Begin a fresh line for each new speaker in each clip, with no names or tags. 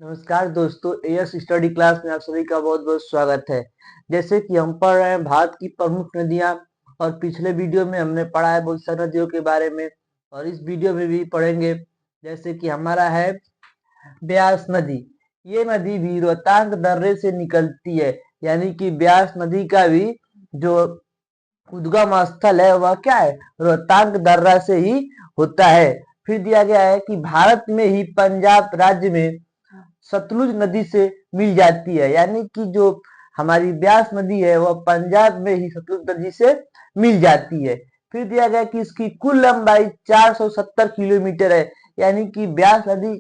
नमस्कार दोस्तों, as study class में आप सभी का बहुत बहुत स्वागत है। जैसे कि हम पढ़ रहे हैं भारत की प्रमुख नदियां, और पिछले वीडियो में हमने पढ़ा है बहुत सारी नदियों के बारे में, और इस वीडियो में भी पढ़ेंगे। जैसे कि हमारा है ब्यास नदी। ये नदी भी रोहतांग दर्रे से निकलती है, यानी कि ब्यास नदी का भी जो उद्गम स्थल है वह क्या है, रोहतांग दर्रा से ही होता है। फिर दिया गया है कि भारत में ही पंजाब राज्य में सतलुज नदी से मिल जाती है, यानी कि जो हमारी ब्यास नदी है वह पंजाब में ही सतलुज नदी से मिल जाती है। फिर दिया गया कि इसकी कुल लंबाई 470 किलोमीटर है, यानी कि ब्यास नदी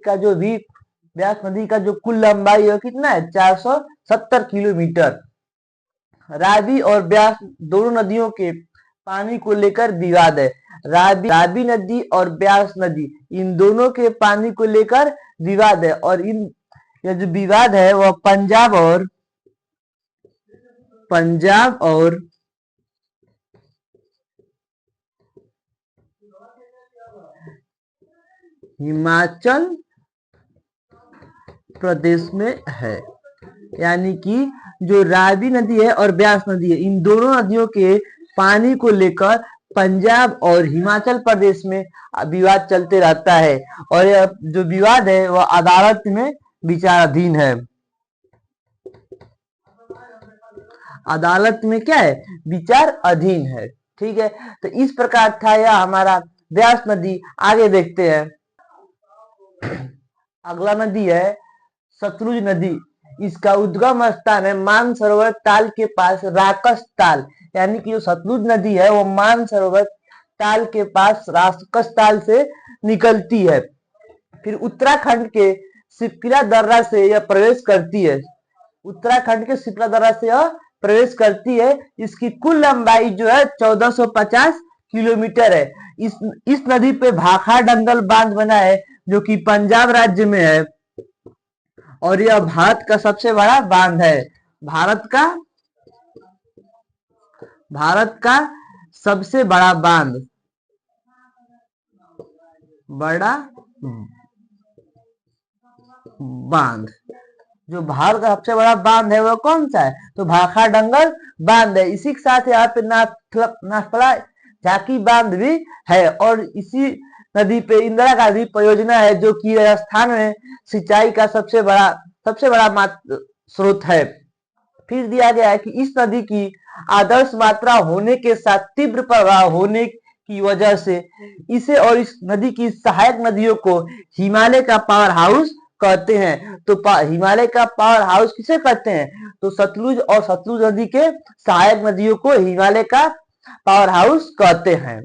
का जो कुल लंबाई है कितना है, 470 किलोमीटर। रावी और ब्यास दोनों नदियों के पानी को लेकर विवाद है। रावी नदी और ब्यास नदी इन दोनों के पानी को लेकर विवाद है, और यह जो विवाद है वह पंजाब और हिमाचल प्रदेश में है। यानी कि जो रावी नदी है और ब्यास नदी है, इन दोनों नदियों के पानी को लेकर पंजाब और हिमाचल प्रदेश में विवाद चलते रहता है, और यह जो विवाद है वह अदालत में विचाराधीन है। अदालत में क्या है, विचार अधीन है। ठीक है, तो इस प्रकार था यह हमारा ब्यास नदी। आगे देखते हैं, अगला नदी है सतलुज नदी। इसका उद्गम स्थान है मानसरोवर ताल के पास राकस ताल, यानी कि जो सतलुज नदी है वो मानसरोवर ताल के पास राकस ताल से निकलती है। फिर उत्तराखंड के सिपला दर्रा से यह प्रवेश करती है। उत्तराखंड के सिपला दर्रा से यह प्रवेश करती है। इसकी कुल लंबाई जो है 1450 किलोमीटर है। इस नदी पे भाखा डंगल बांध बना है, जो कि पंजाब राज्य में है, और यह भारत का सबसे बड़ा बांध है। भारत का सबसे बड़ा बांध जो भारत का सबसे बड़ा बांध है वो कौन सा है, तो भाखा डंगल बांध है। इसी के साथ यहाँ पे नाथपला झाकी बांध भी है, और इसी नदी पे इंदिरा गांधी परियोजना है, जो कि राजस्थान में सिंचाई का सबसे बड़ा स्रोत है। फिर दिया गया है कि इस नदी की आदर्श मात्रा होने के साथ तीव्र प्रवाह होने की वजह से इसे और इस नदी की सहायक नदियों को हिमालय का पावर हाउस कहते हैं। तो हिमालय का पावर हाउस किसे कहते हैं, तो सतलुज और सतलुज नदी के सहायक नदियों को हिमालय का पावर हाउस कहते हैं।